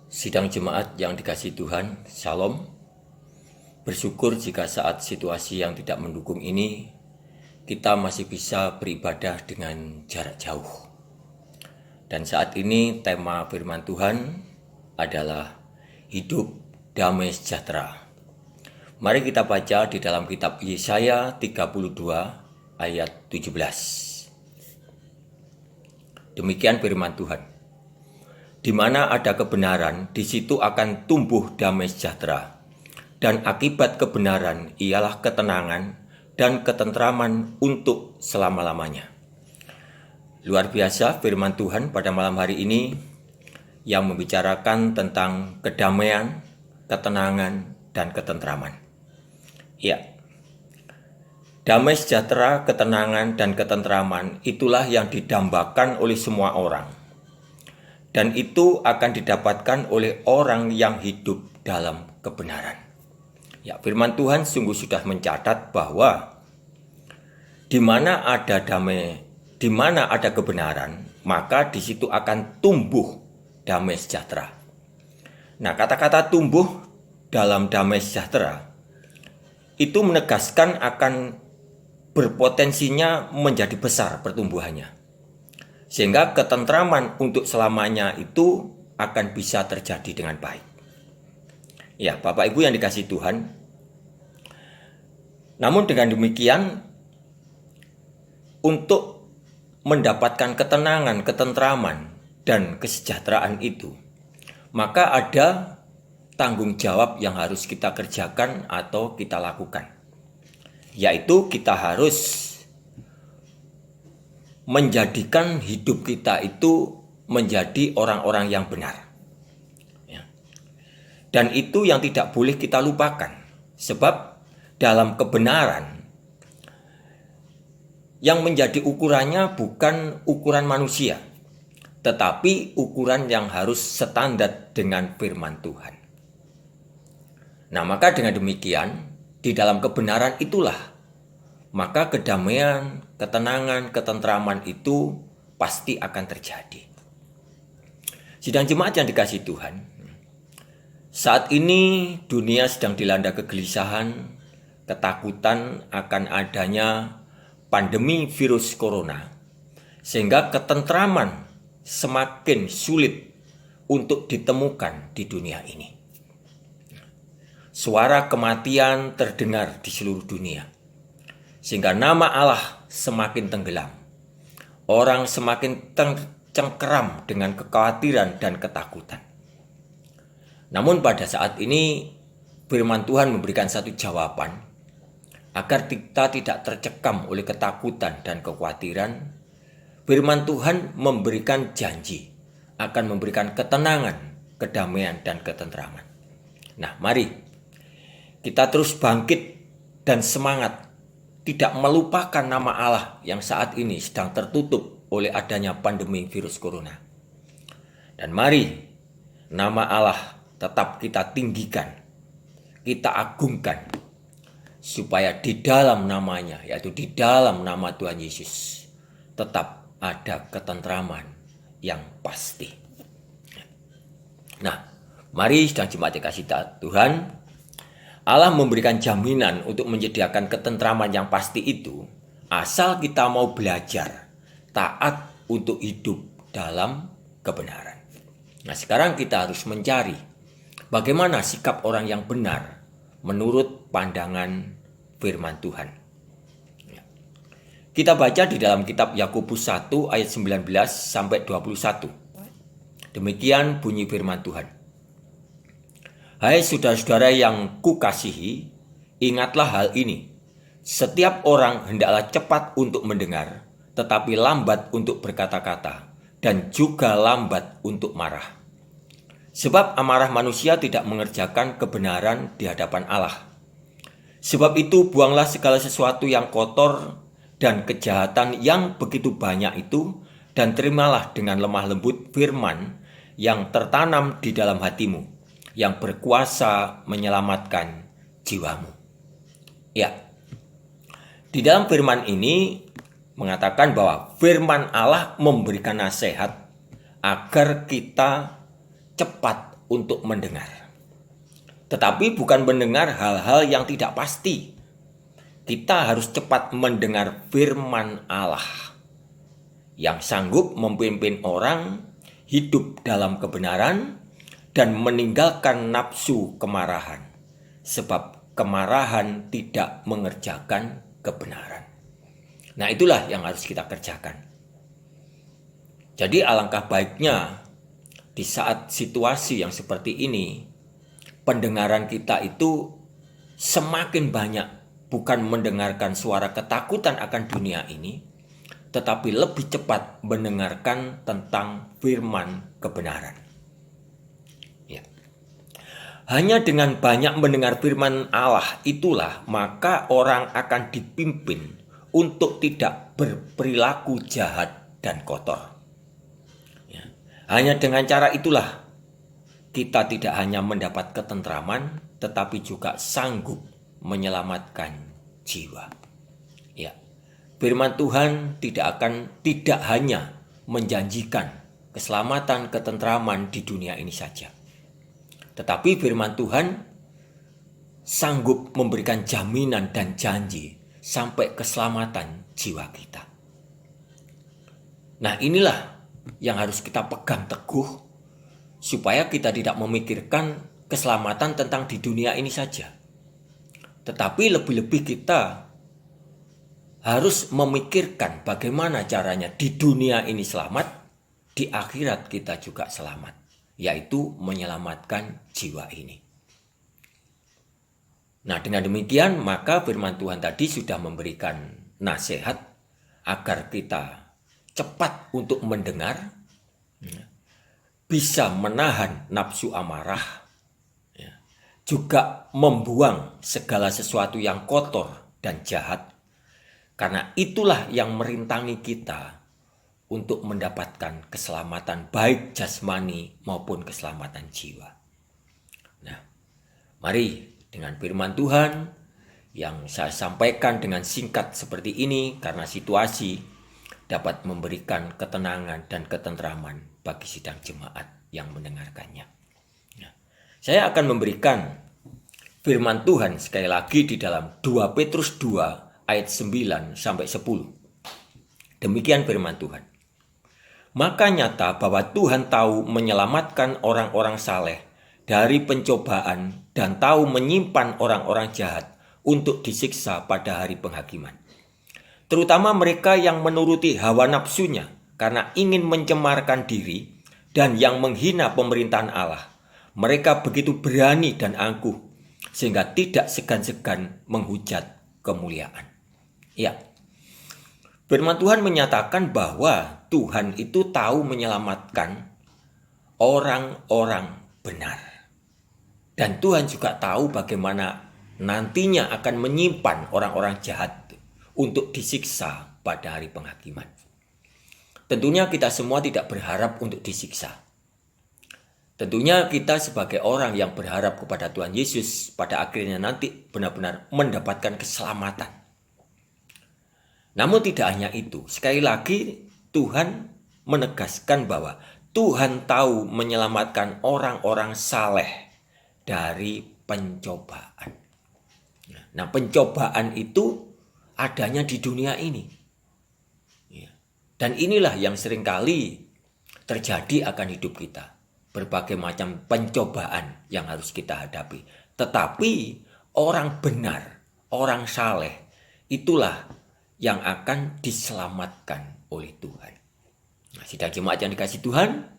Sidang jemaat yang dikasihi Tuhan, Shalom. Bersyukur jika saat situasi yang tidak mendukung ini, kita masih bisa beribadah dengan jarak jauh. Dan saat ini tema firman Tuhan adalah hidup damai sejahtera. Mari kita baca di dalam kitab Yesaya 32 ayat 17. Demikian firman Tuhan. Di mana ada kebenaran, di situ akan tumbuh damai sejahtera. Dan akibat kebenaran ialah ketenangan dan ketentraman untuk selama-lamanya. Luar biasa firman Tuhan pada malam hari ini yang membicarakan tentang kedamaian, ketenangan, dan ketentraman. Ya, damai sejahtera, ketenangan, dan ketentraman itulah yang didambakan oleh semua orang. Dan itu akan didapatkan oleh orang yang hidup dalam kebenaran. Ya, firman Tuhan sungguh sudah mencatat bahwa di mana ada damai, di mana ada kebenaran, maka di situ akan tumbuh damai sejahtera. Nah, kata-kata tumbuh dalam damai sejahtera itu menegaskan akan berpotensinya menjadi besar pertumbuhannya. Sehingga ketentraman untuk selamanya itu akan bisa terjadi dengan baik. Ya, Bapak Ibu yang dikasihi Tuhan. Namun dengan demikian, untuk mendapatkan ketenangan, ketentraman, dan kesejahteraan itu, maka ada tanggung jawab yang harus kita kerjakan atau kita lakukan. Yaitu kita harus menjadikan hidup kita itu menjadi orang-orang yang benar. Ya. Dan itu yang tidak boleh kita lupakan. Sebab dalam kebenaran yang menjadi ukurannya bukan ukuran manusia, tetapi ukuran yang harus standar dengan firman Tuhan. Nah, maka dengan demikian, di dalam kebenaran itulah maka kedamaian, ketenangan, ketentraman itu pasti akan terjadi. Sidang jemaat yang dikasihi Tuhan, saat ini dunia sedang dilanda kegelisahan, ketakutan akan adanya pandemi virus corona, sehingga ketentraman semakin sulit untuk ditemukan di dunia ini. Suara kematian terdengar di seluruh dunia, sehingga nama Allah semakin tenggelam. Orang semakin tercengkeram dengan kekhawatiran dan ketakutan. Namun pada saat ini firman Tuhan memberikan satu jawaban agar kita tidak tercekam oleh ketakutan dan kekhawatiran. Firman Tuhan memberikan janji akan memberikan ketenangan, kedamaian, dan ketentraman. Nah, mari kita terus bangkit dan semangat, tidak melupakan nama Allah yang saat ini sedang tertutup oleh adanya pandemi virus corona. Dan mari nama Allah tetap kita tinggikan, kita agungkan, supaya di dalam namanya, yaitu di dalam nama Tuhan Yesus, tetap ada ketentraman yang pasti. Nah, mari sedang jemaat dikasihi Tuhan, Allah memberikan jaminan untuk menyediakan ketentraman yang pasti itu, asal kita mau belajar taat untuk hidup dalam kebenaran. Nah, sekarang kita harus mencari bagaimana sikap orang yang benar menurut pandangan firman Tuhan. Kita baca di dalam kitab Yakobus 1 ayat 19 sampai 21. Demikian bunyi firman Tuhan. Hai saudara-saudara yang kukasihi, ingatlah hal ini. Setiap orang hendaklah cepat untuk mendengar, tetapi lambat untuk berkata-kata, dan juga lambat untuk marah. Sebab amarah manusia tidak mengerjakan kebenaran di hadapan Allah. Sebab itu buanglah segala sesuatu yang kotor dan kejahatan yang begitu banyak itu, dan terimalah dengan lemah lembut firman yang tertanam di dalam hatimu, yang berkuasa menyelamatkan jiwamu. Ya, di dalam firman ini mengatakan bahwa firman Allah memberikan nasihat agar kita cepat untuk mendengar. Tetapi bukan mendengar hal-hal yang tidak pasti. Kita harus cepat mendengar firman Allah yang sanggup memimpin orang hidup dalam kebenaran dan meninggalkan nafsu kemarahan. Sebab kemarahan tidak mengerjakan kebenaran. Nah, itulah yang harus kita kerjakan. Jadi alangkah baiknya di saat situasi yang seperti ini, pendengaran kita itu semakin banyak bukan mendengarkan suara ketakutan akan dunia ini, tetapi lebih cepat mendengarkan tentang firman kebenaran. Ya. Hanya dengan banyak mendengar firman Allah itulah maka orang akan dipimpin untuk tidak berperilaku jahat dan kotor. Ya. Hanya dengan cara itulah kita tidak hanya mendapat ketentraman, tetapi juga sanggup menyelamatkan jiwa. Ya, firman Tuhan tidak hanya menjanjikan keselamatan, ketentraman di dunia ini saja, tetapi firman Tuhan sanggup memberikan jaminan dan janji sampai keselamatan jiwa kita. Nah, inilah yang harus kita pegang teguh supaya kita tidak memikirkan keselamatan tentang di dunia ini saja. Tetapi lebih-lebih kita harus memikirkan bagaimana caranya di dunia ini selamat, di akhirat kita juga selamat, yaitu menyelamatkan jiwa ini. Nah, dengan demikian maka firman Tuhan tadi sudah memberikan nasihat agar kita cepat untuk mendengar, bisa menahan nafsu amarah, juga membuang segala sesuatu yang kotor dan jahat, karena itulah yang merintangi kita untuk mendapatkan keselamatan baik jasmani maupun keselamatan jiwa. Nah, mari dengan firman Tuhan yang saya sampaikan dengan singkat seperti ini karena situasi dapat memberikan ketenangan dan ketentraman bagi sidang jemaat yang mendengarkannya. Saya akan memberikan firman Tuhan sekali lagi di dalam 2 Petrus 2 ayat 9 sampai 10. Demikian firman Tuhan. Maka nyata bahwa Tuhan tahu menyelamatkan orang-orang saleh dari pencobaan dan tahu menyimpan orang-orang jahat untuk disiksa pada hari penghakiman. Terutama mereka yang menuruti hawa nafsunya karena ingin mencemarkan diri dan yang menghina pemerintahan Allah. Mereka begitu berani dan angkuh sehingga tidak segan-segan menghujat kemuliaan. Ya, firman Tuhan menyatakan bahwa Tuhan itu tahu menyelamatkan orang-orang benar. Dan Tuhan juga tahu bagaimana nantinya akan menyimpan orang-orang jahat untuk disiksa pada hari penghakiman. Tentunya kita semua tidak berharap untuk disiksa. Tentunya kita sebagai orang yang berharap kepada Tuhan Yesus pada akhirnya nanti benar-benar mendapatkan keselamatan. Namun tidak hanya itu, sekali lagi Tuhan menegaskan bahwa Tuhan tahu menyelamatkan orang-orang saleh dari pencobaan. Nah, pencobaan itu adanya di dunia ini. Dan inilah yang seringkali terjadi akan hidup kita. Berbagai macam pencobaan yang harus kita hadapi. Tetapi orang benar, orang saleh, itulah yang akan diselamatkan oleh Tuhan. Nah, sidang jemaat yang dikasihi Tuhan,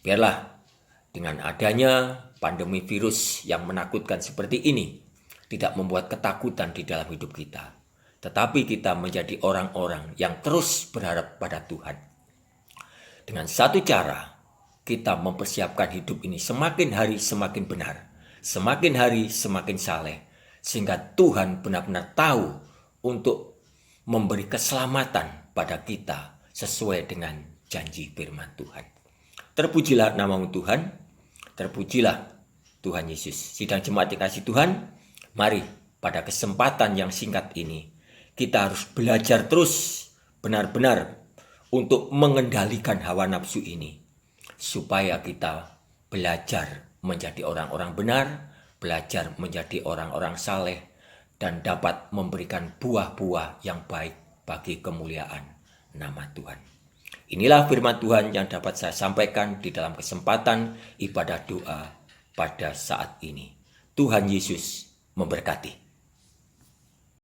biarlah dengan adanya pandemi virus yang menakutkan seperti ini, tidak membuat ketakutan di dalam hidup kita. Tetapi kita menjadi orang-orang yang terus berharap pada Tuhan. Dengan satu cara, kita mempersiapkan hidup ini semakin hari semakin benar, semakin hari semakin saleh, sehingga Tuhan benar-benar tahu untuk memberi keselamatan pada kita sesuai dengan janji firman Tuhan. Terpujilah namamu Tuhan, terpujilah Tuhan Yesus. Sidang jemaat dikasihi Tuhan, mari pada kesempatan yang singkat ini, kita harus belajar terus benar-benar untuk mengendalikan hawa nafsu ini, supaya kita belajar menjadi orang-orang benar, belajar menjadi orang-orang saleh, dan dapat memberikan buah-buah yang baik bagi kemuliaan nama Tuhan. Inilah firman Tuhan yang dapat saya sampaikan di dalam kesempatan ibadah doa pada saat ini. Tuhan Yesus memberkati.